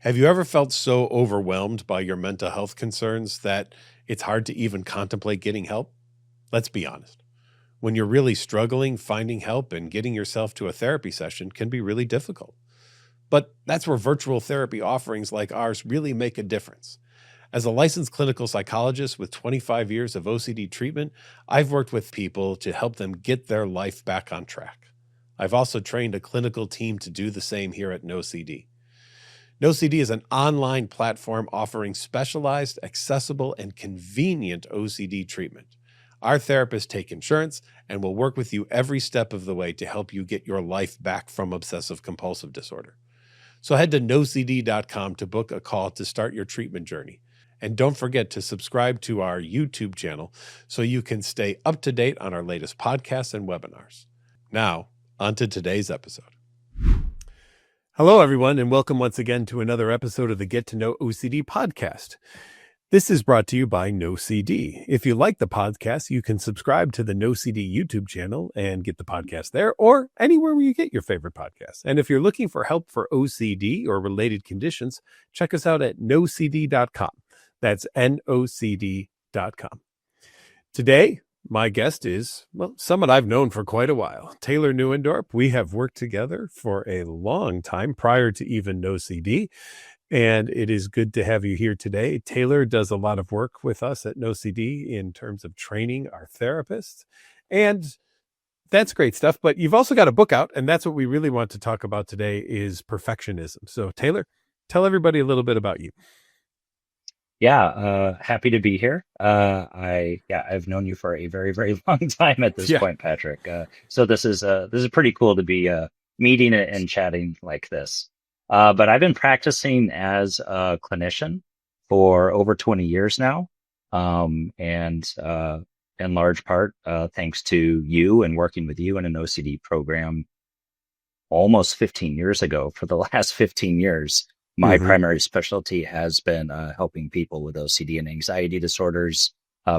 Have you ever felt so overwhelmed by your mental health concerns that it's hard to even contemplate getting help? Let's be honest. When you're really struggling, finding help and getting yourself to a therapy session can be really difficult. But that's where virtual therapy offerings like ours really make a difference. As a licensed clinical psychologist with 25 years of OCD treatment, I've worked with people to help them get their life back on track. I've also trained a clinical team to do the same here at NOCD. NoCD is an online platform offering specialized, accessible, and convenient OCD treatment. Our therapists take insurance and will work with you every step of the way to help you get your life back from obsessive compulsive disorder. So head to nocd.com to book a call to start your treatment journey. And don't forget to subscribe to our YouTube channel so you can stay up to date on our latest podcasts and webinars. Now, on to today's episode. Hello, everyone, and welcome once again to another episode of the Get to Know OCD podcast. This is brought to you by NoCD. If you like the podcast, you can subscribe to the NoCD YouTube channel and get the podcast there or anywhere where you get your favorite podcasts. And if you're looking for help for OCD or related conditions, check us out at nocd.com. That's NOCD.com. Today, my guest is, someone I've known for quite a while, Taylor Newendorp. We have worked together for a long time prior to even NoCD, and it is good to have you here today. Taylor does a lot of work with us at NoCD in terms of training our therapists, and that's great stuff. But you've also got a book out, and that's what we really want to talk about today is perfectionism. So Taylor, tell everybody a little bit about you. Yeah, happy to be here. I've known you for a very, very long time at this point, Patrick. So this is pretty cool to be meeting and chatting like this. But I've been practicing as a clinician for over 20 years now, and in large part thanks to you and working with you in an OCD program almost 15 years ago. For the last 15 years. My primary specialty has been helping people with OCD and anxiety disorders,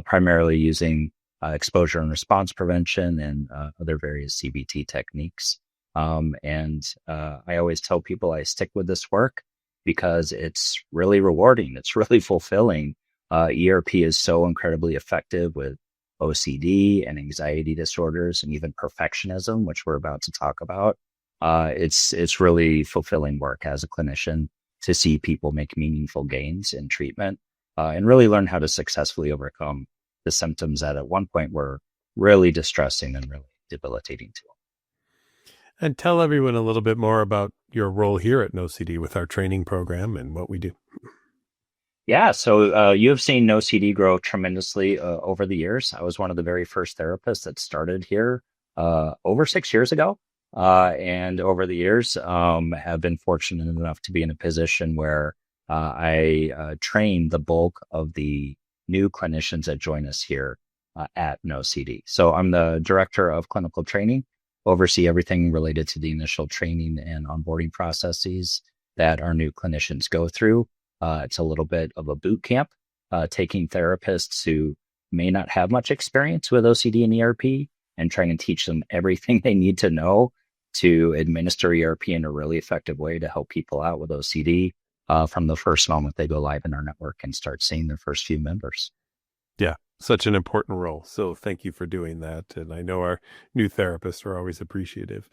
primarily using exposure and response prevention and other various CBT techniques. And I always tell people I stick with this work because it's really rewarding. It's really fulfilling. ERP is so incredibly effective with OCD and anxiety disorders and even perfectionism, which we're about to talk about. It's really fulfilling work as a clinician to see people make meaningful gains in treatment and really learn how to successfully overcome the symptoms that at one point were really distressing and really debilitating to them. And tell everyone a little bit more about your role here at NoCD with our training program and what we do. Yeah, so you have seen NoCD grow tremendously over the years. I was one of the very first therapists that started here over 6 years ago. And over the years, have been fortunate enough to be in a position where I train the bulk of the new clinicians that join us here at NoCD. So I'm the director of clinical training, oversee everything related to the initial training and onboarding processes that our new clinicians go through. It's a little bit of a boot camp, taking therapists who may not have much experience with OCD and ERP and trying to teach them everything they need to know to administer ERP in a really effective way to help people out with OCD from the first moment they go live in our network and start seeing their first few members. Yeah, such an important role. So thank you for doing that. And I know our new therapists are always appreciative.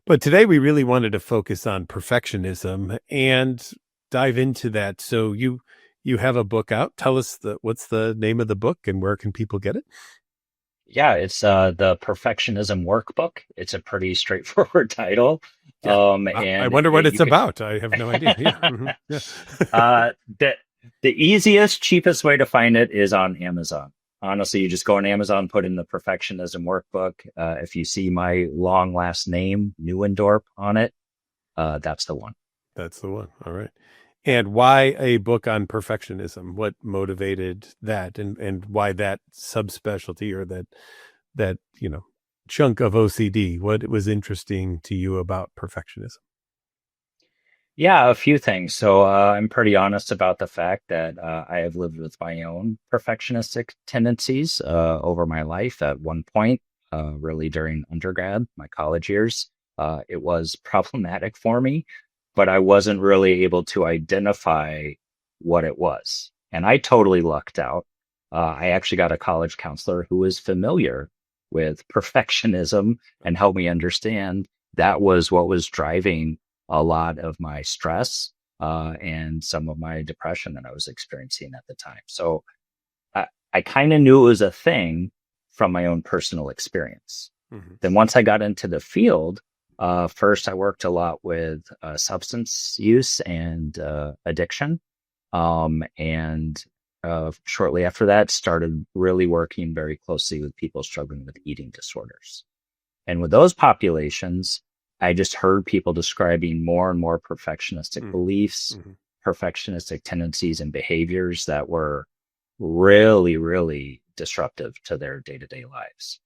But today we really wanted to focus on perfectionism and dive into that. So you have a book out. Tell us what's the name of the book and where can people get it? Yeah, it's the Perfectionism Workbook. It's a pretty straightforward title. Yeah. And I wonder what it's about. I have no idea. Yeah. The easiest, cheapest way to find it is on Amazon. Honestly, you just go on Amazon, put in the Perfectionism Workbook. If you see my long last name, Newendorp, on it, that's the one. That's the one. All right. And why a book on perfectionism? What motivated that and why that subspecialty or that chunk of OCD? What was interesting to you about perfectionism? Yeah, a few things. So I'm pretty honest about the fact that I have lived with my own perfectionistic tendencies over my life. At one point, really during undergrad, my college years, it was problematic for me. but I wasn't really able to identify what it was. And I totally lucked out. I actually got a college counselor who was familiar with perfectionism and helped me understand that was what was driving a lot of my stress and some of my depression that I was experiencing at the time. So I kind of knew it was a thing from my own personal experience. Mm-hmm. Then once I got into the field, first I worked a lot with substance use and addiction. And shortly after that, started really working very closely with people struggling with eating disorders. And with those populations, I just heard people describing more and more perfectionistic beliefs, perfectionistic tendencies and behaviors that were really, really disruptive to their day-to-day lives.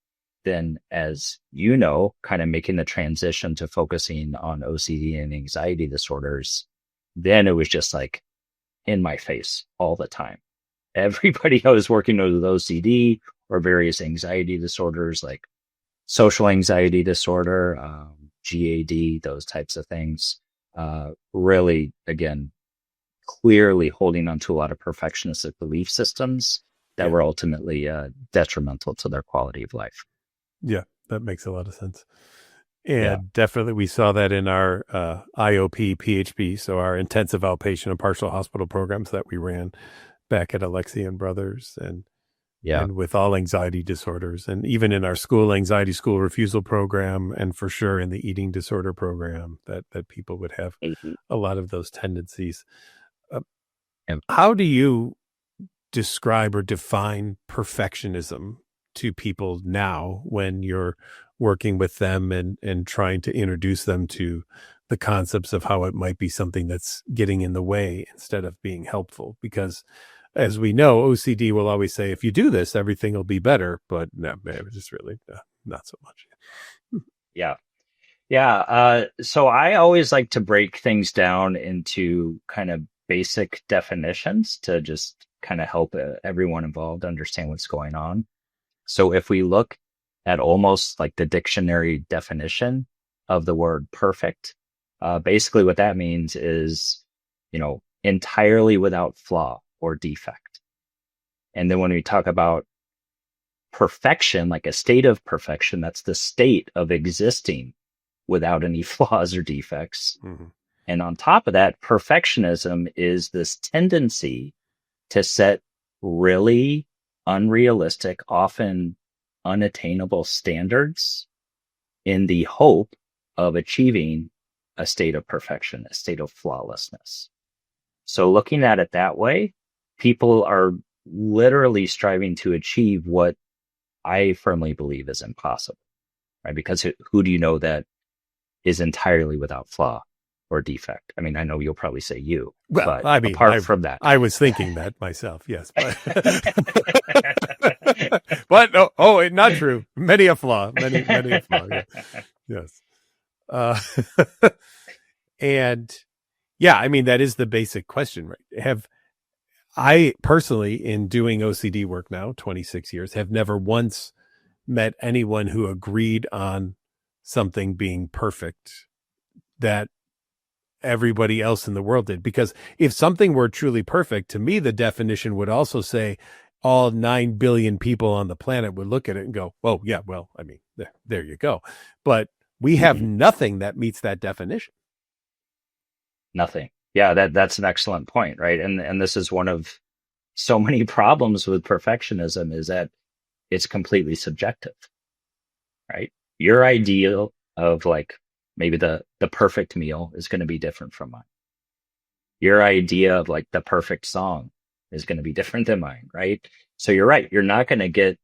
Then, as you know, kind of making the transition to focusing on OCD and anxiety disorders, then it was just like in my face all the time. Everybody I was working with OCD or various anxiety disorders like social anxiety disorder, GAD, those types of things, really, again, clearly holding onto a lot of perfectionistic belief systems that were ultimately detrimental to their quality of life. Yeah, that makes a lot of sense. And definitely we saw that in our IOP, PHP, so our intensive outpatient and partial hospital programs that we ran back at Alexia and Brothers and with all anxiety disorders, and even in our school anxiety school refusal program, and for sure in the eating disorder program that people would have a lot of those tendencies. How do you describe or define perfectionism to people now when you're working with them and trying to introduce them to the concepts of how it might be something that's getting in the way instead of being helpful? Because as we know, OCD will always say, if you do this, everything will be better. But no, man, just really not so much. So I always like to break things down into kind of basic definitions to just kind of help everyone involved understand what's going on. So if we look at almost like the dictionary definition of the word perfect, basically what that means is, entirely without flaw or defect. And then when we talk about perfection, like a state of perfection, that's the state of existing without any flaws or defects. And on top of that, perfectionism is this tendency to set really unrealistic, often unattainable standards in the hope of achieving a state of perfection, a state of flawlessness. So looking at it that way, people are literally striving to achieve what I firmly believe is impossible, right? Because who do you know that is entirely without flaw or defect? I mean, I know you'll probably say you. Well, but I mean, apart from that, I was thinking that myself. Yes, but but no, not true. Many a flaw. Many a flaw. Yeah. Yes. And yeah, I mean, that is the basic question, right? Have I personally, in doing OCD work now, 26 years, have never once met anyone who agreed on something being perfect that everybody else in the world did. Because if something were truly perfect, to me, the definition would also say all 9 billion people on the planet would look at it and go, oh, yeah, well, I mean, there you go. But we have nothing that meets that definition. Nothing. Yeah, that's an excellent point, right? And this is one of so many problems with perfectionism is that it's completely subjective, right? Your ideal of like maybe the perfect meal is going to be different from mine. Your idea of like the perfect song is going to be different than mine, right? So you're right. You're not going to get,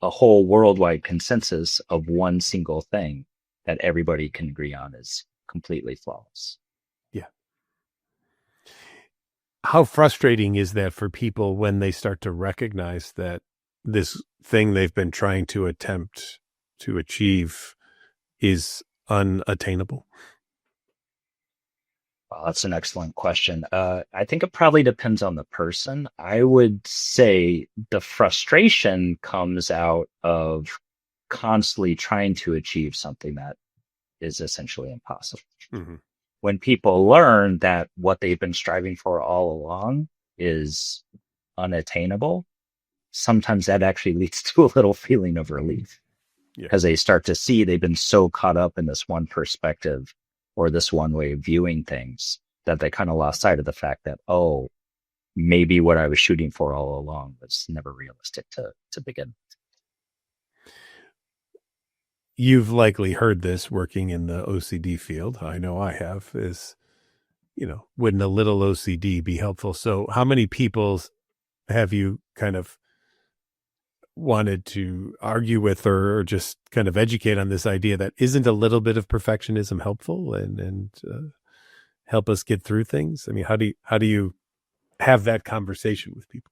a whole worldwide consensus of one single thing that everybody can agree on is completely flawless. Yeah. How frustrating is that for people when they start to recognize that this thing they've been trying to attempt to achieve is unattainable? Well, that's an excellent question. I think it probably depends on the person. I would say the frustration comes out of constantly trying to achieve something that is essentially impossible. when people learn that what they've been striving for all along is unattainable, sometimes that actually leads to a little feeling of relief Yeah. because they start to see they've been so caught up in this one perspective or this one way of viewing things that they kind of lost sight of the fact that, oh, maybe what I was shooting for all along was never realistic to begin. You've likely heard this working in the OCD field. I know I have. Is, wouldn't a little OCD be helpful? So, how many people have you kind of wanted to argue with or just kind of educate on this idea that isn't a little bit of perfectionism helpful and help us get through things? I mean, how do you have that conversation with people?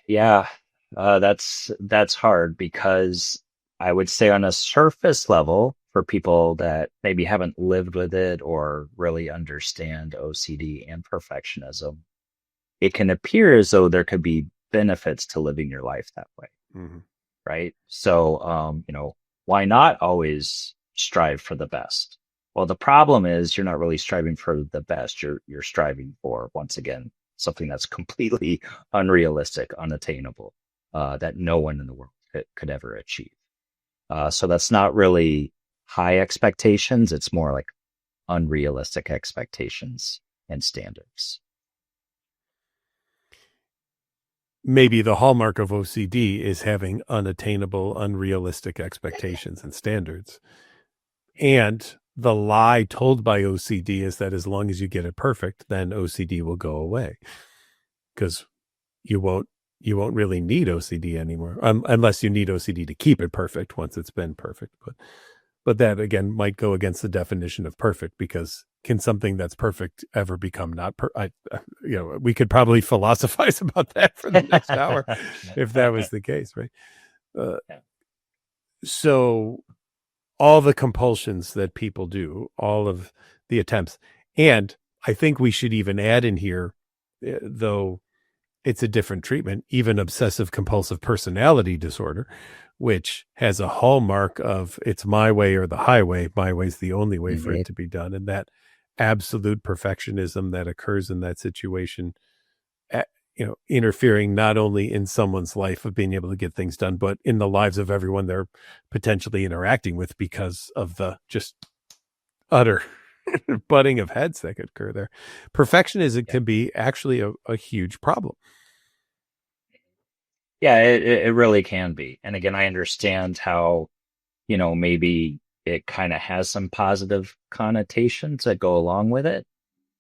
Yeah, that's hard because I would say on a surface level, for people that maybe haven't lived with it or really understand OCD and perfectionism, it can appear as though there could be benefits to living your life that way, Mm-hmm. right? So, why not always strive for the best? Well, the problem is you're not really striving for the best. You're striving for, once again, something that's completely unrealistic, unattainable, that no one in the world could ever achieve. So that's not really high expectations. It's more like unrealistic expectations and standards. Maybe the hallmark of OCD is having unattainable, unrealistic expectations and standards. And the lie told by OCD is that as long as you get it perfect, then OCD will go away because you won't really need OCD anymore, unless you need OCD to keep it perfect once it's been perfect. But that again might go against the definition of perfect, because can something that's perfect ever become not we could probably philosophize about that for the next hour if that was the case, right? Uh, so all the compulsions that people do, all of the attempts, and I think we should even add in here, though it's a different treatment, even obsessive compulsive personality disorder, which has a hallmark of it's my way or the highway. My way's the only way for it to be done. And that absolute perfectionism that occurs in that situation, interfering not only in someone's life of being able to get things done, but in the lives of everyone they're potentially interacting with because of the just utter butting of heads that could occur there. Perfectionism can be actually a huge problem. Yeah, it really can be. And again, I understand how, maybe it kind of has some positive connotations that go along with it.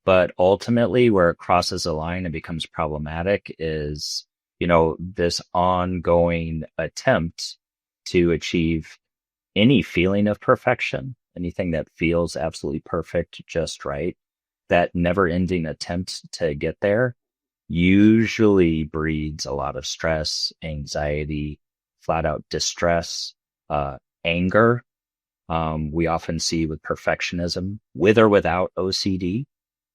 But ultimately, where it crosses a line and becomes problematic is, this ongoing attempt to achieve any feeling of perfection, anything that feels absolutely perfect, just right, that never ending attempt to get there usually breeds a lot of stress, anxiety, flat out distress, anger. We often see with perfectionism, with or without OCD,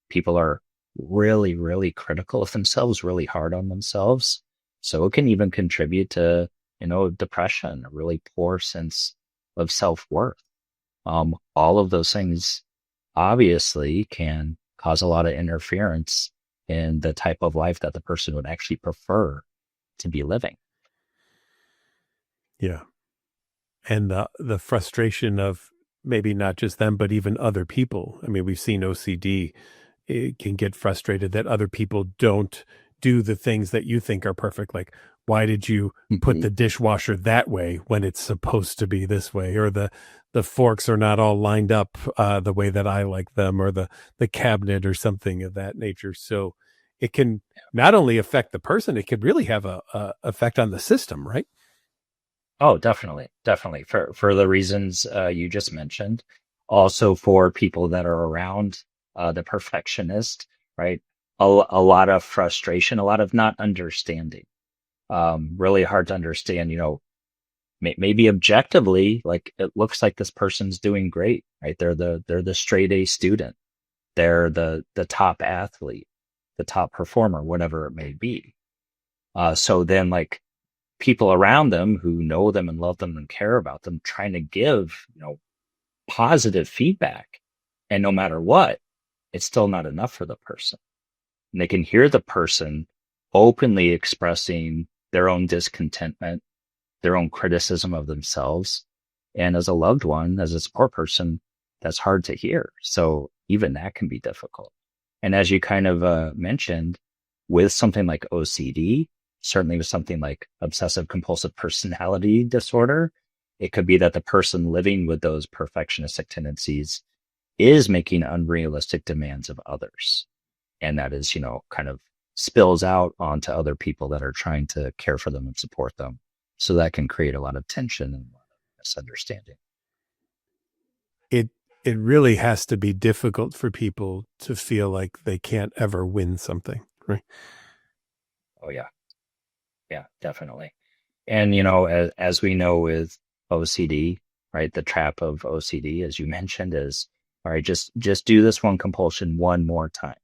people are really, really critical of themselves, really hard on themselves. So it can even contribute to, depression, a really poor sense of self-worth. All of those things obviously can cause a lot of interference in the type of life that the person would actually prefer to be living. Yeah. And the frustration of maybe not just them, but even other people. I mean, we've seen OCD, it can get frustrated that other people don't do the things that you think are perfect. Like, why did you put Mhm. the dishwasher that way when it's supposed to be this way? Or the forks are not all lined up the way that I like them, or the cabinet or something of that nature. So it can not only affect the person, it could really have a effect on the system, right? Oh, definitely, definitely. For the reasons you just mentioned, also for people that are around the perfectionist, right? A lot of frustration, a lot of not understanding. Really hard to understand. Maybe objectively, like it looks like this person's doing great, right? They're the straight A student, they're the top athlete, the top performer, whatever it may be. So then, like, people around them who know them and love them and care about them trying to give, positive feedback. And no matter what, it's still not enough for the person. And they can hear the person openly expressing their own discontentment, their own criticism of themselves. And as a loved one, as a support person, that's hard to hear. So even that can be difficult. And as you kind of mentioned, with something like OCD, certainly with something like obsessive compulsive personality disorder, it could be that the person living with those perfectionistic tendencies is making unrealistic demands of others. And that is, kind of spills out onto other people that are trying to care for them and support them. So that can create a lot of tension and a lot of misunderstanding. It really has to be difficult for people to feel like they can't ever win something, right? Oh yeah. Yeah, definitely. And, as we know with OCD, right, the trap of OCD, as you mentioned, is, all right, just do this one compulsion one more time,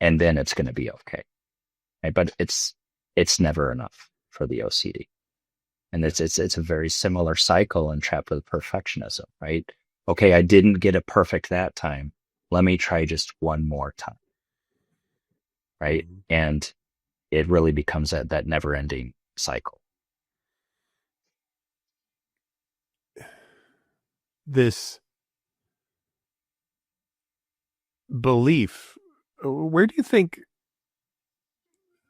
and then it's going to be okay. Right? But it's never enough for the OCD. And it's a very similar cycle and trap with perfectionism, right? Okay, I didn't get it perfect that time. Let me try just one more time. Right. Mhm. And it really becomes that never ending cycle. This belief, where do you think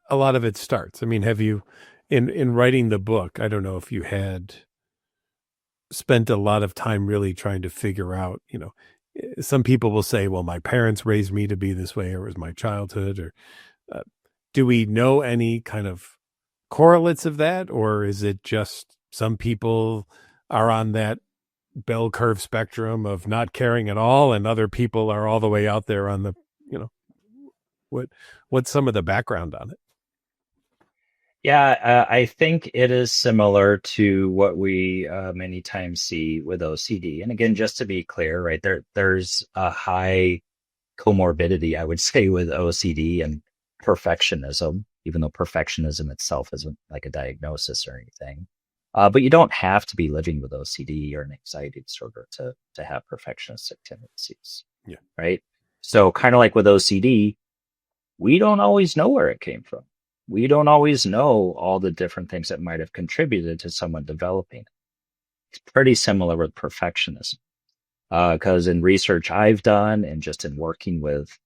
a lot of it starts? I mean, have you, in writing the book, I don't know if you had spent a lot of time really trying to figure out, some people will say, well, my parents raised me to be this way, or it was my childhood, or uh, do we know any kind of correlates of that, or is it just some people are on that bell curve spectrum of not caring at all, and other people are all the way out there on the, you know, what what's some of the background on it? Yeah, I think it is similar to what we many times see with OCD. And again, just to be clear, right, there's a high comorbidity, I would say, with OCD and perfectionism, even though perfectionism itself isn't like a diagnosis or anything. But you don't have to be living with OCD or an anxiety disorder to have perfectionistic tendencies, Yeah. right? So kind of like with OCD, we don't always know where it came from. We don't always know all the different things that might have contributed to someone developing it. It's pretty similar with perfectionism. Because in research I've done and just in working with,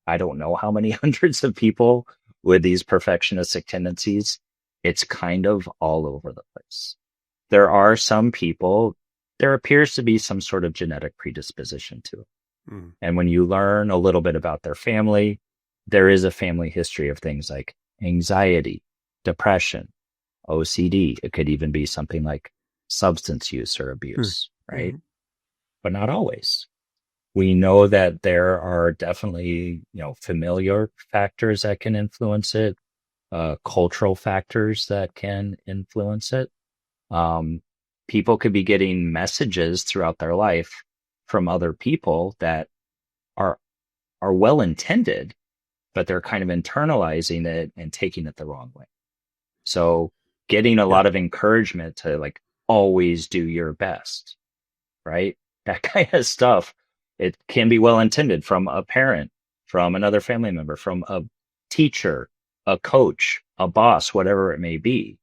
I don't know how many hundreds of people with these perfectionistic tendencies, it's kind of all over the place. There are some people, there appears to be some sort of genetic predisposition to it. Mm. And when you learn a little bit about their family, there is a family history of things like anxiety, depression, OCD. It could even be something like substance use or abuse, right? Mm-hmm. But not always. We know that there are definitely, familiar factors that can influence it, cultural factors that can influence it. People could be getting messages throughout their life from other people that are well intended, but they're kind of internalizing it and taking it the wrong way. So getting a Yeah. lot of encouragement to like always do your best, right? That kind of stuff. It can be well intended from a parent, from another family member, from a teacher, a coach, a boss, whatever it may be.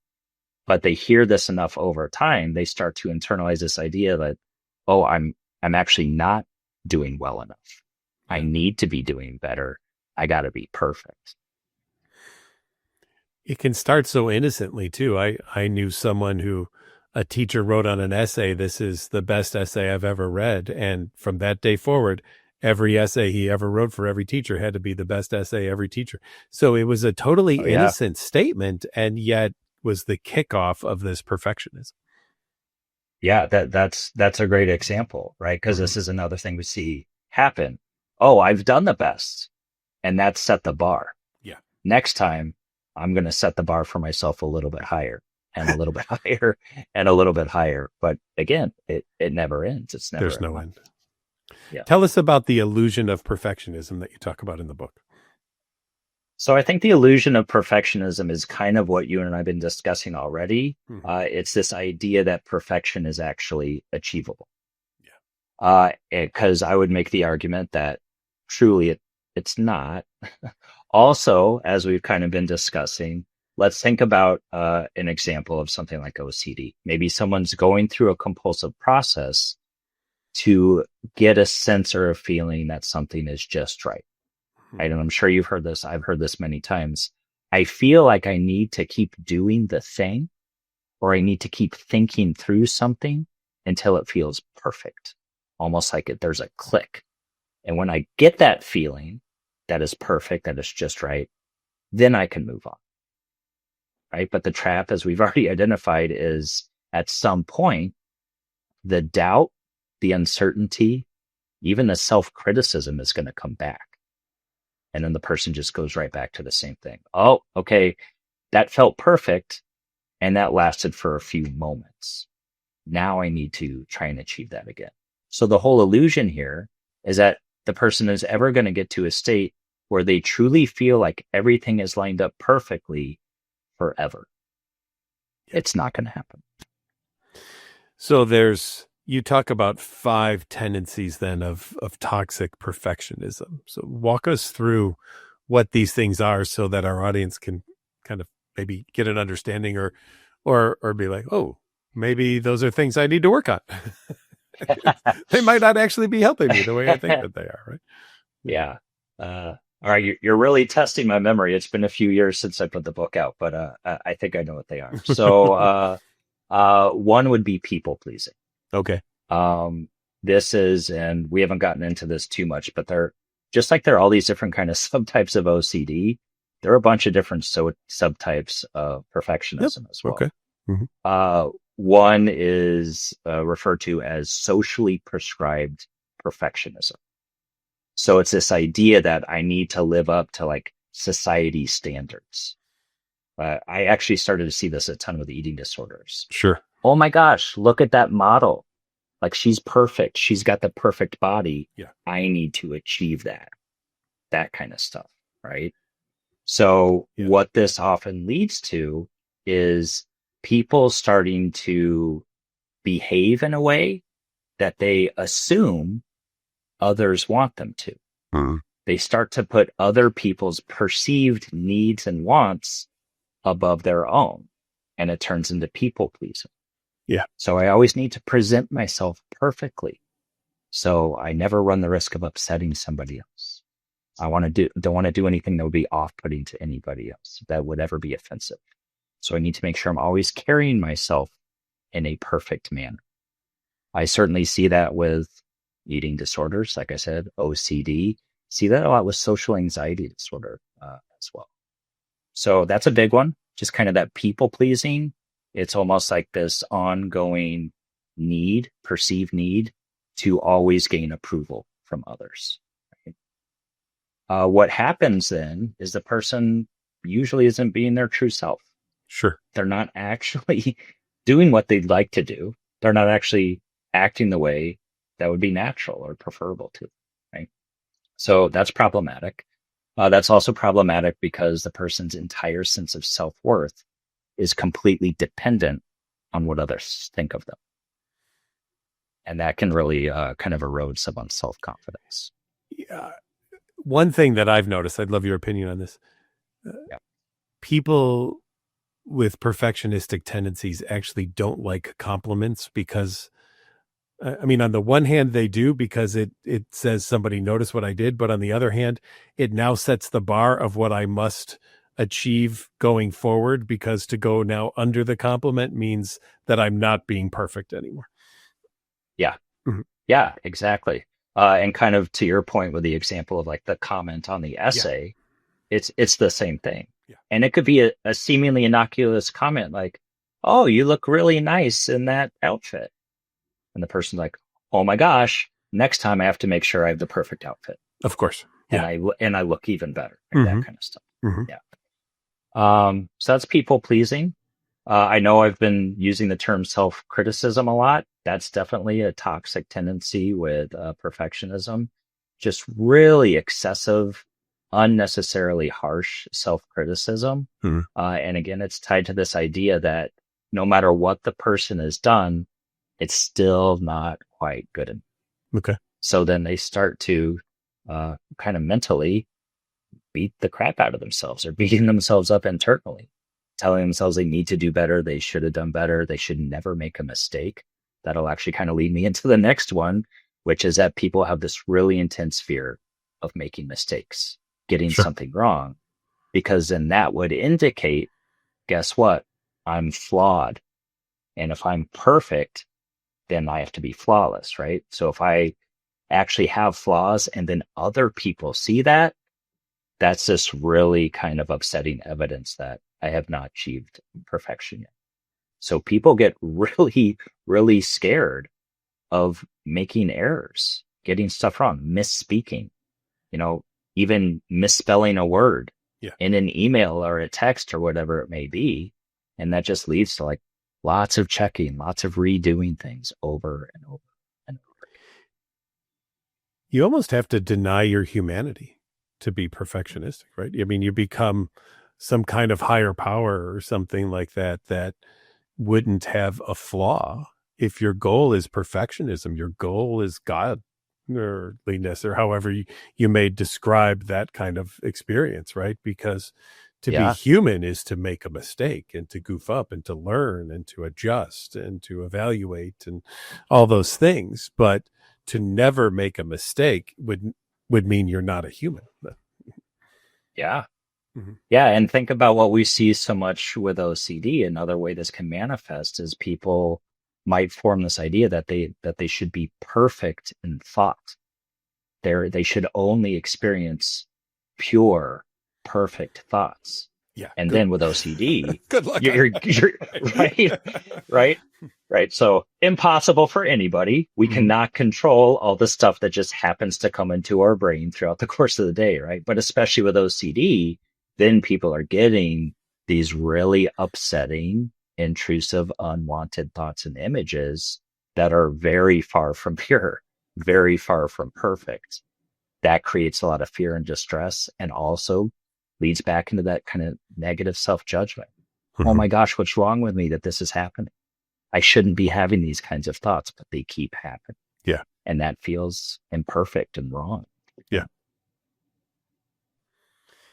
But they hear this enough over time, they start to internalize this idea that, oh, I'm actually not doing well enough. I Yeah. need to be doing better. I got to be perfect. It can start so innocently too. I knew someone who a teacher wrote on an essay, this is the best essay I've ever read. And from that day forward, every essay he ever wrote for every teacher had to be the best essay every teacher. So it was a totally Oh yeah. innocent statement, and yet was the kickoff of this perfectionism. Yeah, that's a great example, right? Because Mhm. this is another thing we see happen. Oh, I've done the best, and that's set the bar. Yeah. Next time, I'm going to set the bar for myself a little bit higher and a little bit higher and a little bit higher. But again, it never ends. It's never There's no enough. end. Yeah. Tell us about the illusion of perfectionism that you talk about in the book. So I think the illusion of perfectionism is kind of what you and I have been discussing already. Mhm. It's this idea that perfection is actually achievable. Yeah. Because I would make the argument that truly it's not. Also, as we've kind of been discussing, let's think about an example of something like OCD. Maybe someone's going through a compulsive process to get a sense or a feeling that something is just right. Right. And I'm sure you've heard this. I've heard this many times. I feel like I need to keep doing the thing, or I need to keep thinking through something until it feels perfect. Almost like there's a click. And when I get that feeling that is perfect, that is just right, then I can move on. Right. But the trap, as we've already identified, is at some point, the doubt, the uncertainty, even the self-criticism is going to come back. And then the person just goes right back to the same thing. Oh, okay, that felt perfect. And that lasted for a few moments. Now I need to try and achieve that again. So the whole illusion here is that the person is ever going to get to a state where they truly feel like everything is lined up perfectly forever. It's not going to happen. So you talk about 5 tendencies then of toxic perfectionism. So walk us through what these things are so that our audience can kind of maybe get an understanding or be like, oh, maybe those are things I need to work on. They might not actually be helping me the way I think that they are, right? Yeah. All right. You're really testing my memory. It's been a few years since I put the book out, but I think I know what they are. So one would be people pleasing. Okay. This is, and we haven't gotten into this too much, but they're just like there are all these different kind of subtypes of OCD. There are a bunch of different subtypes of perfectionism as well. Okay. Mm-hmm. One is referred to as socially prescribed perfectionism. So it's this idea that I need to live up to like society standards. I actually started to see this a ton with eating disorders. Sure. Oh my gosh, look at that model. Like she's perfect. She's got the perfect body. Yeah. I need to achieve that kind of stuff. Right. So what this often leads to is people starting to behave in a way that they assume others want them to. Mm-hmm. They start to put other people's perceived needs and wants above their own, and it turns into people pleasing. Yeah. So I always need to present myself perfectly, so I never run the risk of upsetting somebody else. I don't want to do anything that would be off-putting to anybody else, that would ever be offensive. So I need to make sure I'm always carrying myself in a perfect manner. I certainly see that with eating disorders, like I said, OCD. See that a lot with social anxiety disorder as well. So that's a big one, just kind of that people pleasing. It's almost like this ongoing perceived need to always gain approval from others. Right? What happens then is the person usually isn't being their true self. Sure. They're not actually doing what they'd like to do. They're not actually acting the way that would be natural or preferable to them, right? So that's problematic. That's also problematic because the person's entire sense of self-worth is completely dependent on what others think of them. And that can really kind of erode someone's self-confidence. Yeah. One thing that I've noticed, I'd love your opinion on this. People with perfectionistic tendencies actually don't like compliments because, I mean, on the one hand, they do because it says somebody noticed what I did. But on the other hand, it now sets the bar of what I must achieve going forward, because to go now under the compliment means that I'm not being perfect anymore. Yeah. Mm-hmm. Yeah, exactly. And kind of to your point with the example of like the comment on the essay, it's the same thing. Yeah. And it could be a seemingly innocuous comment like, oh, you look really nice in that outfit. And the person's like, oh my gosh, next time I have to make sure I have the perfect outfit. Of course. Yeah. And I look even better. Like that kind of stuff. Mm-hmm. Yeah. So that's people pleasing. I know I've been using the term self-criticism a lot. That's definitely a toxic tendency with perfectionism. Just really excessive, unnecessarily harsh self-criticism. Mm-hmm. And again, it's tied to this idea that no matter what the person has done, it's still not quite good enough. Okay. So then they start to kind of mentally beat the crap out of themselves or beating themselves up internally, telling themselves they need to do better, they should have done better, they should never make a mistake. That'll actually kind of lead me into the next one, which is that people have this really intense fear of making mistakes, getting Sure. something wrong, because then that would indicate, guess what? I'm flawed. And if I'm perfect, then I have to be flawless, right? So if I actually have flaws and then other people see that, that's just really kind of upsetting evidence that I have not achieved perfection yet. So people get really, really scared of making errors, getting stuff wrong, misspeaking, even misspelling a word Yeah. in an email or a text or whatever it may be. And that just leads to like lots of checking, lots of redoing things over and over and over. You almost have to deny your humanity to be perfectionistic, right? I mean, you become some kind of higher power or something like that that wouldn't have a flaw. If your goal is perfectionism, your goal is godliness, or however you may describe that kind of experience, right? Because to be Yeah. human is to make a mistake and to goof up and to learn and to adjust and to evaluate and all those things. But to never make a mistake would mean you're not a human. Yeah. Mhm. Yeah. And think about what we see so much with OCD. Another way this can manifest is people might form this idea that they should be perfect in thought. They should only experience pure, perfect thoughts. Yeah. And Good. then with OCD, Good luck. you're right, right, right. So impossible for anybody. We Mhm. cannot control all the stuff that just happens to come into our brain throughout the course of the day, right? But especially with OCD, then people are getting these really upsetting, intrusive, unwanted thoughts and images that are very far from pure, very far from perfect. That creates a lot of fear and distress and also leads back into that kind of negative self-judgment. Oh Mhm. my gosh, what's wrong with me that this is happening? I shouldn't be having these kinds of thoughts, but they keep happening. Yeah. And that feels imperfect and wrong. Yeah.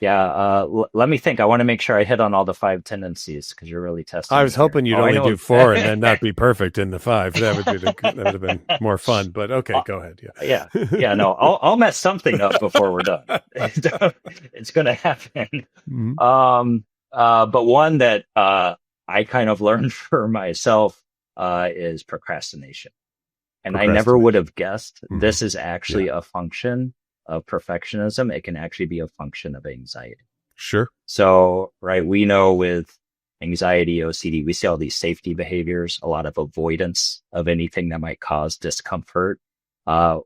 Yeah. Let me think. I want to make sure I hit on all the 5 tendencies because you're really testing I me was here. hoping you'd Oh, I only know. do 4 and then not be perfect in the 5. That would have been more fun. But okay, go ahead. Yeah. Yeah. Yeah. No, I'll mess something up before we're done. It's going to happen. Mhm. But one that I kind of learned for myself is procrastination. And I never would Procrastination. have guessed Mhm. this is Yeah. actually a function of perfectionism. It can actually be a function of anxiety. Sure. So, right, we know with anxiety, OCD, we see all these safety behaviors, a lot of avoidance of anything that might cause discomfort. Uh,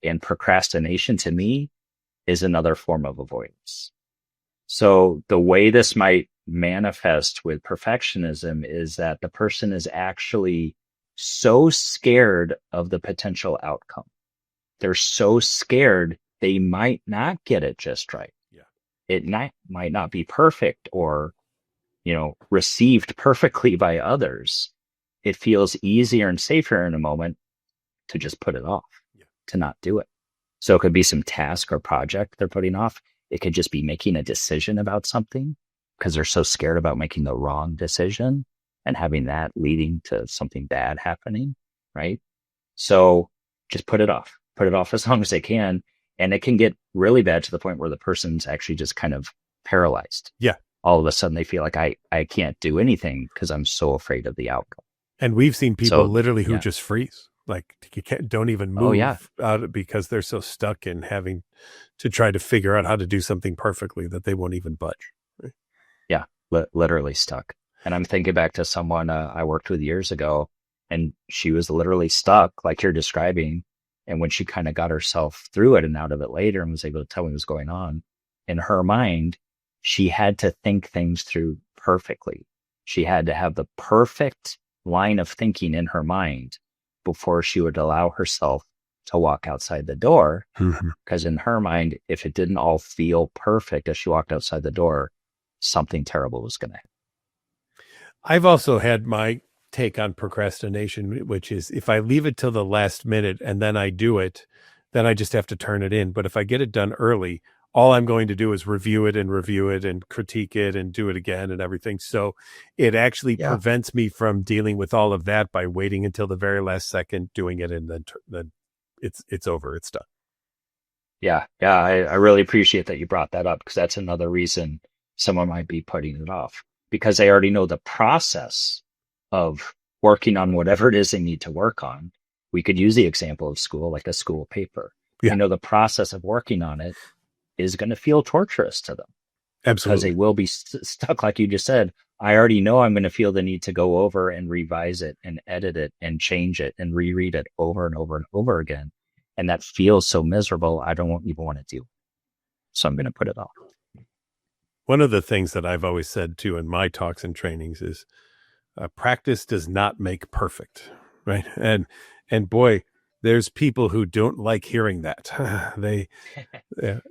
and procrastination to me is another form of avoidance. So the way this might manifest with perfectionism is that the person is actually so scared of the potential outcome. They're so scared they might not get it just right. Yeah. It might not be perfect or, received perfectly by others. It feels easier and safer in a moment to just put it off, Yeah. to not do it. So it could be some task or project they're putting off. It could just be making a decision about something because they're so scared about making the wrong decision and having that leading to something bad happening, right? So just put it off as long as they can. And it can get really bad to the point where the person's actually just kind of paralyzed. Yeah. All of a sudden they feel like I can't do anything because I'm so afraid of the outcome. And we've seen people So literally who yeah. just freeze, like don't even Oh yeah. move out because they're so stuck in having to try to figure out how to do something perfectly that they won't even budge. Right? Yeah. Literally stuck. And I'm thinking back to someone I worked with years ago, and she was literally stuck like you're describing. And when she kind of got herself through it and out of it later and was able to tell me what was going on, in her mind, she had to think things through perfectly. She had to have the perfect line of thinking in her mind before she would allow herself to walk outside the door. Mhm. Because in her mind, if it didn't all feel perfect as she walked outside the door, something terrible was going to happen. I've also had my take on procrastination, which is if I leave it till the last minute and then I do it, then I just have to turn it in. But if I get it done early, all I'm going to do is review it and critique it and do it again and everything. So it actually Yeah. prevents me from dealing with all of that by waiting until the very last second, doing it, and then it's over. It's done. Yeah. Yeah. I really appreciate that you brought that up because that's another reason someone might be putting it off because they already know the process of working on whatever it is they need to work on. We could use the example of school, like a school paper. Yeah, The process of working on it is going to feel torturous to them because they absolutely. will be stuck, like you just said. I already know I'm going to feel the need to go over and revise it and edit it and change it and reread it over and over and over again. And that feels so miserable. I don't even want to do it. So I'm going to put it off. One of the things that I've always said too in my talks and trainings is practice does not make perfect, right? And boy, there's people who don't like hearing that.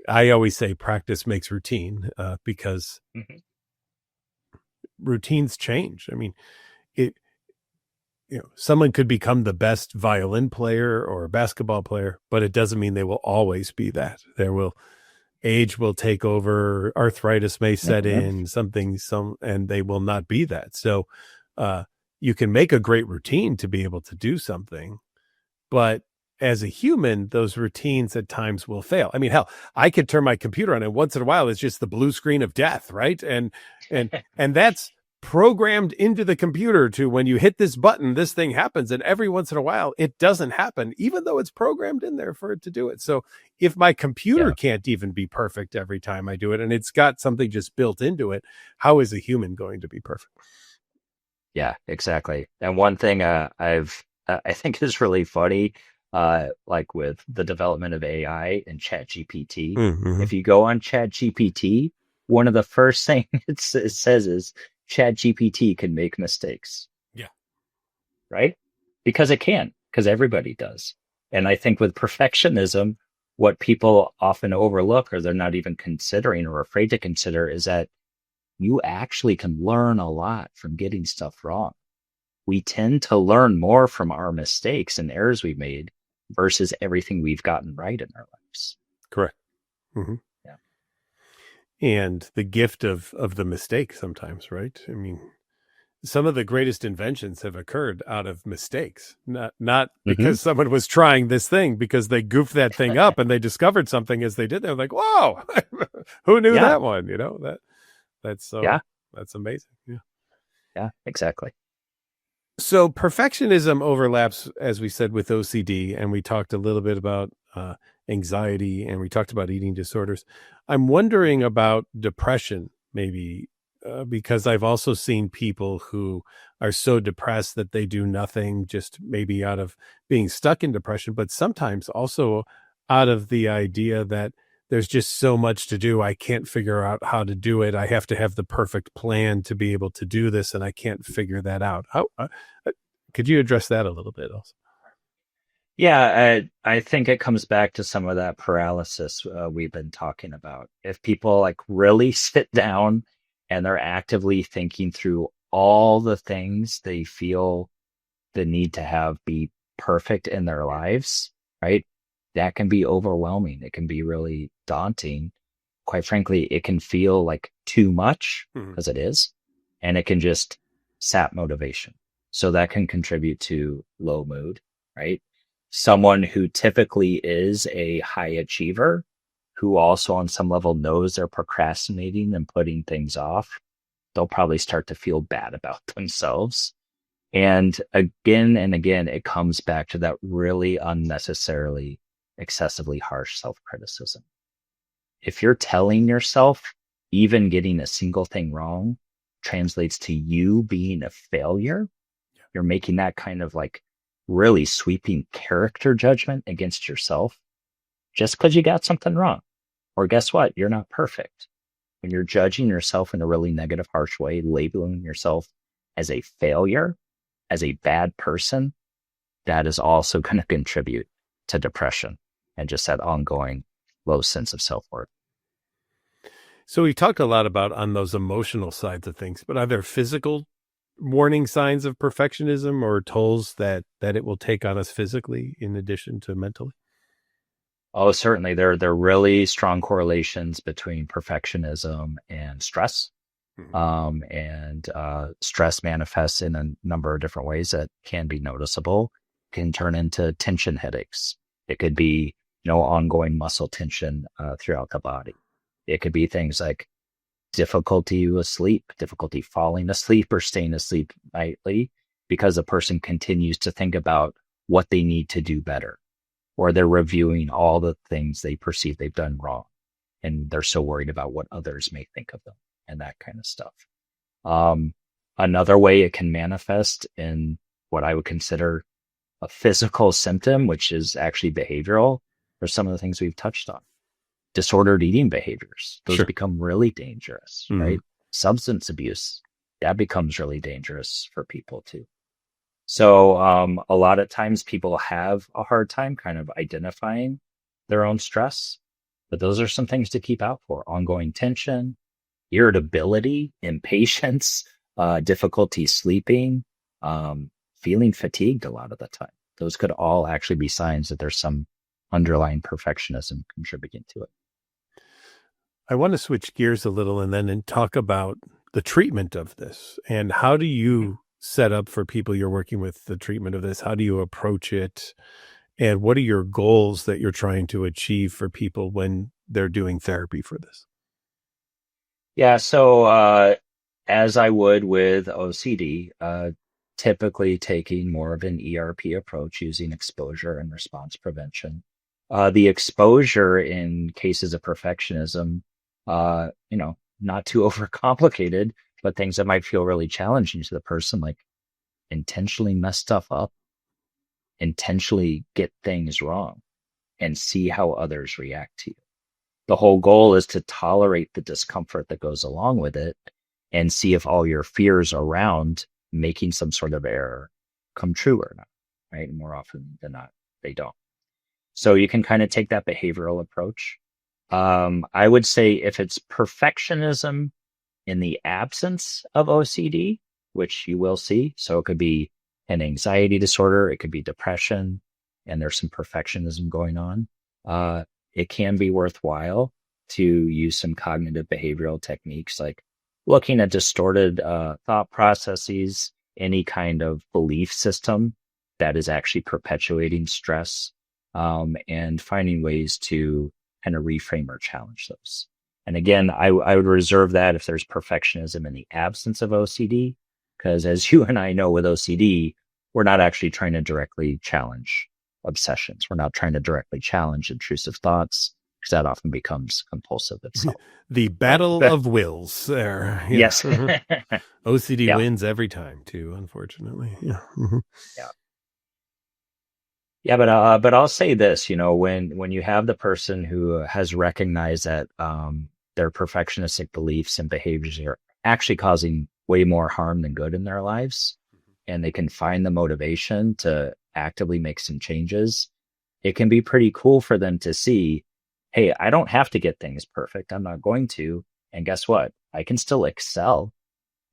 I always say practice makes routine because Mhm. routines change. I mean, it. Someone could become the best violin player or basketball player, but it doesn't mean they will always be that. Age will take over, arthritis may set Yep. in, and they will not be that. So, you can make a great routine to be able to do something, but as a human, those routines at times will fail. I mean, hell, I could turn my computer on and once in a while it's just the blue screen of death, right? And that's programmed into the computer to when you hit this button, this thing happens. And every once in a while it doesn't happen, even though it's programmed in there for it to do it. So if my computer Yeah. can't even be perfect every time I do it, and it's got something just built into it, how is a human going to be perfect? Yeah, exactly. And one thing I think is really funny, like with the development of AI and ChatGPT. Mm-hmm. If you go on ChatGPT, one of the first things it says is ChatGPT can make mistakes, Yeah. right? Because it can, because everybody does. And I think with perfectionism, what people often overlook or they're not even considering or afraid to consider is that you actually can learn a lot from getting stuff wrong. We tend to learn more from our mistakes and errors we've made versus everything we've gotten right in our lives. Correct. Mm-hmm. Yeah. And the gift of the mistake sometimes, right? I mean, some of the greatest inventions have occurred out of mistakes, not Hmm. because someone was trying this thing, because they goofed that thing up and they discovered something as they did. They're like, whoa, who knew Yeah. that one? That's Yeah. so that's amazing. Yeah. Yeah. Exactly. So perfectionism overlaps, as we said, with OCD, and we talked a little bit about anxiety, and we talked about eating disorders. I'm wondering about depression, maybe, because I've also seen people who are so depressed that they do nothing, just maybe out of being stuck in depression, but sometimes also out of the idea that there's just so much to do. I can't figure out how to do it. I have to have the perfect plan to be able to do this, and I can't figure that out. Could you address that a little bit also? Yeah. I think it comes back to some of that paralysis we've been talking about. If people like really sit down and they're actively thinking through all the things they feel the need to have be perfect in their lives, right? That can be overwhelming. It can be really daunting. Quite frankly, it can feel like too much Mhm. because it is, and it can just sap motivation. So that can contribute to low mood, right? Someone who typically is a high achiever, who also on some level knows they're procrastinating and putting things off, they'll probably start to feel bad about themselves. And again, it comes back to that really unnecessarily, excessively harsh self criticism. If you're telling yourself even getting a single thing wrong translates to you being a failure, you're making that kind of like really sweeping character judgment against yourself just because you got something wrong. Or guess what? You're not perfect. When you're judging yourself in a really negative, harsh way, labeling yourself as a failure, as a bad person, that is also going to contribute to depression and just that ongoing low sense of self worth. So we've talked a lot about on those emotional sides of things, but are there physical warning signs of perfectionism or tolls that it will take on us physically in addition to mentally? Oh, certainly. There are really strong correlations between perfectionism and stress. Mhm. And stress manifests in a number of different ways that can be noticeable, can turn into tension headaches. It could be, ongoing muscle tension throughout the body. It could be things like difficulty with sleep, difficulty falling asleep or staying asleep nightly because a person continues to think about what they need to do better, or they're reviewing all the things they perceive they've done wrong. And they're so worried about what others may think of them and that kind of stuff. Another way it can manifest in what I would consider a physical symptom, which is actually behavioral, are some of the things we've touched on. Disordered eating behaviors, those Sure. become really dangerous, Mhm. right? Substance abuse, that becomes really dangerous for people too. So a lot of times people have a hard time kind of identifying their own stress, but those are some things to keep out for: ongoing tension, irritability, impatience, difficulty sleeping, feeling fatigued a lot of the time. Those could all actually be signs that there's some underlying perfectionism contributing to it. I want to switch gears a little and talk about the treatment of this. And how do you set up for people you're working with the treatment of this? How do you approach it? And what are your goals that you're trying to achieve for people when they're doing therapy for this? Yeah, so as I would with OCD, typically taking more of an ERP approach using exposure and response prevention. The exposure in cases of perfectionism, not too overcomplicated, but things that might feel really challenging to the person, like intentionally mess stuff up, intentionally get things wrong, and see how others react to you. The whole goal is to tolerate the discomfort that goes along with it and see if all your fears around making some sort of error come true or not, right? And more often than not, they don't. So you can kind of take that behavioral approach. I would say if it's perfectionism in the absence of OCD, which you will see, so it could be an anxiety disorder, it could be depression, and there's some perfectionism going on. It can be worthwhile to use some cognitive behavioral techniques like looking at distorted thought processes, any kind of belief system that is actually perpetuating stress, and finding ways to kind of reframe or challenge those. And again, I would reserve that if there's perfectionism in the absence of OCD, because as you and I know with OCD, we're not actually trying to directly challenge obsessions. We're not trying to directly challenge intrusive thoughts, because that often becomes compulsive itself. The battle of wills there. Yeah. Yes. OCD Yeah. wins every time too, unfortunately. Yeah. Mhm. Yeah. Yeah, but I'll say this, when you have the person who has recognized that their perfectionistic beliefs and behaviors are actually causing way more harm than good in their lives, and they can find the motivation to actively make some changes, it can be pretty cool for them to see, hey, I don't have to get things perfect. I'm not going to. And guess what? I can still excel.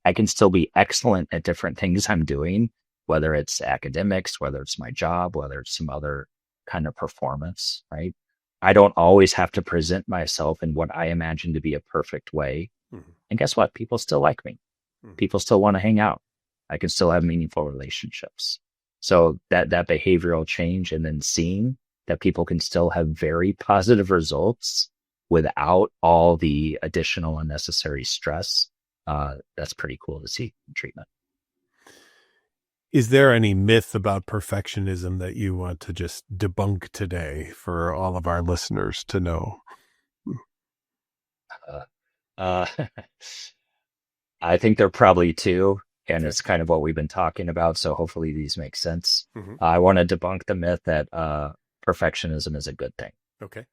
I can still be excellent at different things I'm doing, whether it's academics, whether it's my job, whether it's some other kind of performance, right? I don't always have to present myself in what I imagine to be a perfect way. Mhm. And guess what? People still like me. Mhm. People still want to hang out. I can still have meaningful relationships. So that behavioral change, and then seeing that people can still have very positive results without all the additional unnecessary stress, that's pretty cool to see in treatment. Is there any myth about perfectionism that you want to just debunk today for all of our listeners to know? Uh, uh, I think there are probably two, and Okay. it's kind of what we've been talking about. So hopefully these make sense. Mhm. I want to debunk the myth that perfectionism is a good thing. Okay.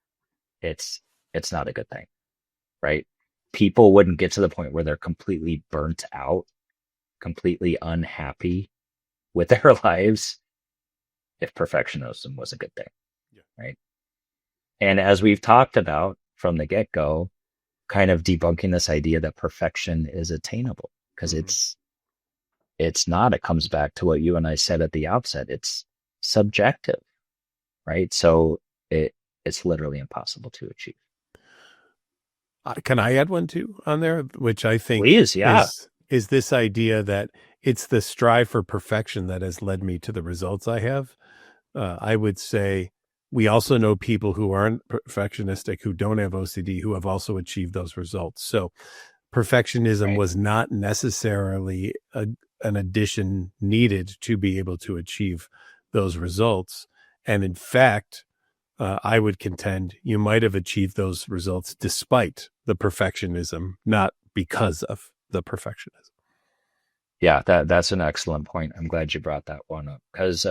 It's not a good thing, right? People wouldn't get to the point where they're completely burnt out, completely unhappy with their lives if perfectionism was a good thing, Yeah. right? And as we've talked about from the get-go, kind of debunking this idea that perfection is attainable, because Mhm. It's not. It comes back to what you and I said at the outset. It's subjective, right? So it's literally impossible to achieve. Can I add one too on there, which I think Please, yeah. is this idea that it's the strive for perfection that has led me to the results I have. I would say we also know people who aren't perfectionistic, who don't have OCD, who have also achieved those results. So perfectionism Right. was not necessarily an addition needed to be able to achieve those results. And in fact, I would contend you might have achieved those results despite the perfectionism, not because of the perfectionism. Yeah, that's an excellent point. I'm glad you brought that one up because,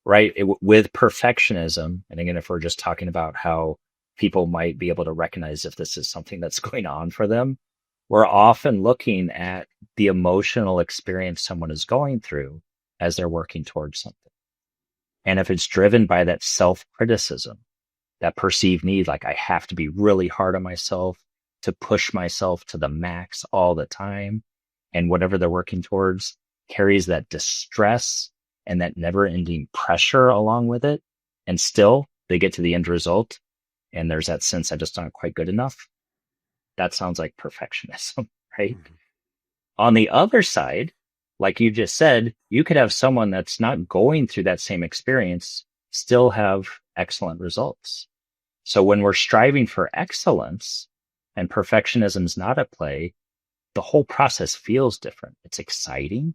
right, with perfectionism, and again, if we're just talking about how people might be able to recognize if this is something that's going on for them, we're often looking at the emotional experience someone is going through as they're working towards something. And if it's driven by that self-criticism, that perceived need, like I have to be really hard on myself to push myself to the max all the time, and whatever they're working towards carries that distress and that never ending pressure along with it. And still they get to the end result and there's that sense I just not quite good enough. That sounds like perfectionism, right? Mm-hmm. On the other side, like you just said, you could have someone that's not going through that same experience still have excellent results. So when we're striving for excellence and perfectionism is not at play, the whole process feels different. It's exciting.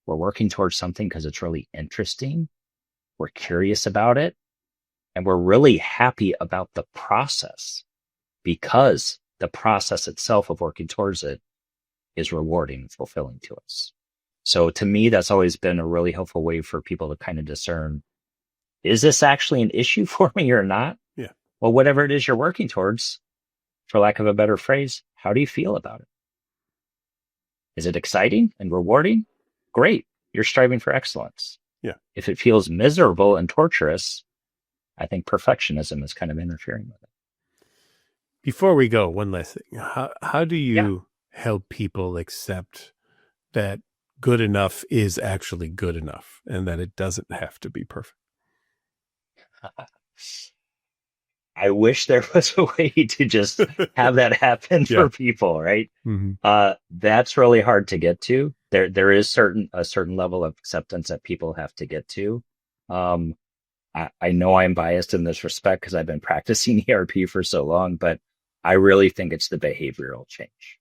We're working towards something because it's really interesting. We're curious about it. And we're really happy about the process because the process itself of working towards it is rewarding and fulfilling to us. So to me, that's always been a really helpful way for people to kind of discern, is this actually an issue for me or not? Yeah. Well, whatever it is you're working towards, for lack of a better phrase, how do you feel about it? Is it exciting and rewarding? Great. You're striving for excellence. Yeah. If it feels miserable and torturous, I think perfectionism is kind of interfering with it. Before we go, one last thing. How do Yeah. you help people accept that good enough is actually good enough and that it doesn't have to be perfect? I wish there was a way to just have that happen Yeah. for people, right? Mm-hmm. That's really hard to get to. There is a certain level of acceptance that people have to get to. I know I'm biased in this respect because I've been practicing ERP for so long, but I really think it's the behavioral change.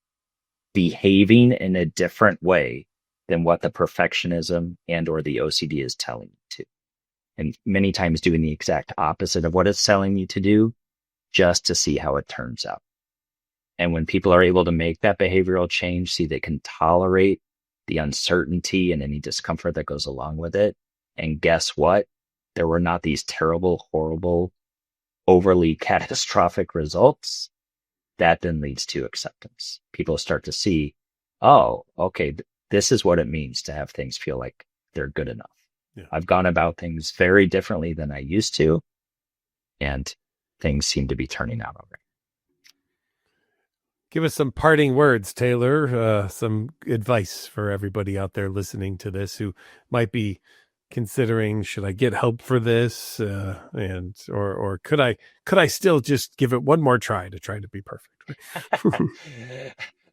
Behaving in a different way than what the perfectionism and or the OCD is telling you to. And many times doing the exact opposite of what it's telling you to do just to see how it turns out. And when people are able to make that behavioral change, see they can tolerate the uncertainty and any discomfort that goes along with it. And guess what? There were not these terrible, horrible, overly catastrophic results. That then leads to acceptance. People start to see, oh, okay, this is what it means to have things feel like they're good enough. Yeah. I've gone about things very differently than I used to, and things seem to be turning out all right. Give us some parting words, Taylor, some advice for everybody out there listening to this who might be considering, should I get help for this? Or could I still just give it one more try to be perfect?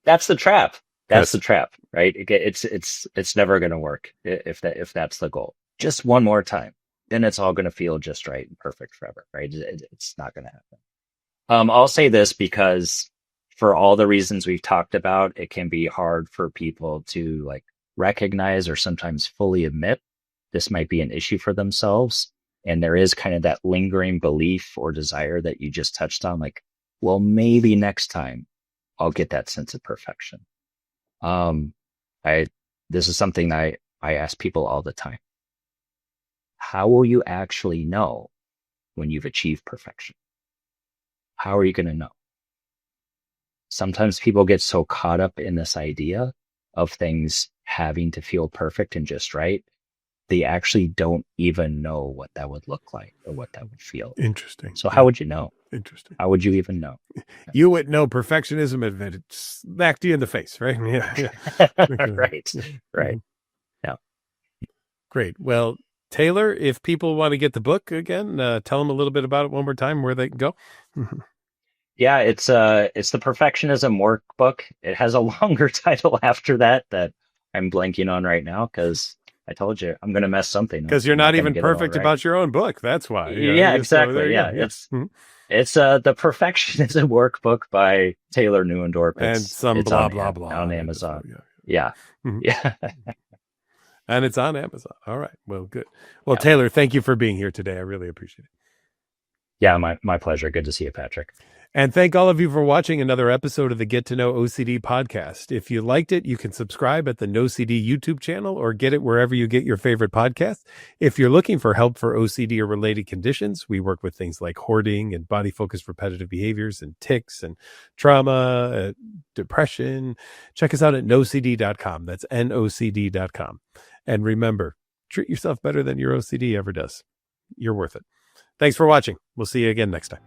That's the trap. That's Yes. the trap, right? It's never going to work if that's the goal. Just one more time, then it's all going to feel just right and perfect forever, right? It's not going to happen. I'll say this because for all the reasons we've talked about, it can be hard for people to like recognize or sometimes fully admit this might be an issue for themselves. And there is kind of that lingering belief or desire that you just touched on, like, well, maybe next time I'll get that sense of perfection. This is something I ask people all the time. How will you actually know when you've achieved perfection? How are you going to know? Sometimes people get so caught up in this idea of things having to feel perfect and just right. They actually don't even know what that would look like or what that would feel. Interesting. So how would you know? Interesting. How would you even know? You wouldn't know perfectionism if it smacked you in the face, right? Yeah. Right. Right. Great. Well, Taylor, if people want to get the book again, tell them a little bit about it one more time, where they can go. Yeah, it's the Perfectionism Workbook. It has a longer title after that I'm blanking on right now because I told you I'm gonna mess something up. Because you're I'm not not gonna even get it all perfect right. about your own book. That's why. Yeah, So there exactly. you go. Yeah, Yeah. Mhm. it's the Perfectionism Workbook by Taylor Newendorp. And It's some it's blah, on blah, blah on on it as Amazon. well. Yeah. Yeah, Mhm. yeah, And it's on Amazon. All right. Well, good. Well, yeah, Taylor, thank you for being here today. I really appreciate it. yeah. My pleasure. Good to see you, Patrick. And thank all of you for watching another episode of the Get to Know OCD podcast. If you liked it, you can subscribe at the NOCD YouTube channel or get it wherever you get your favorite podcasts. If you're looking for help for OCD or related conditions, we work with things like hoarding and body focused repetitive behaviors and tics and trauma, depression. Check us out at nocd.com. That's NOCD.com. And remember, treat yourself better than your OCD ever does. You're worth it. Thanks for watching. We'll see you again next time.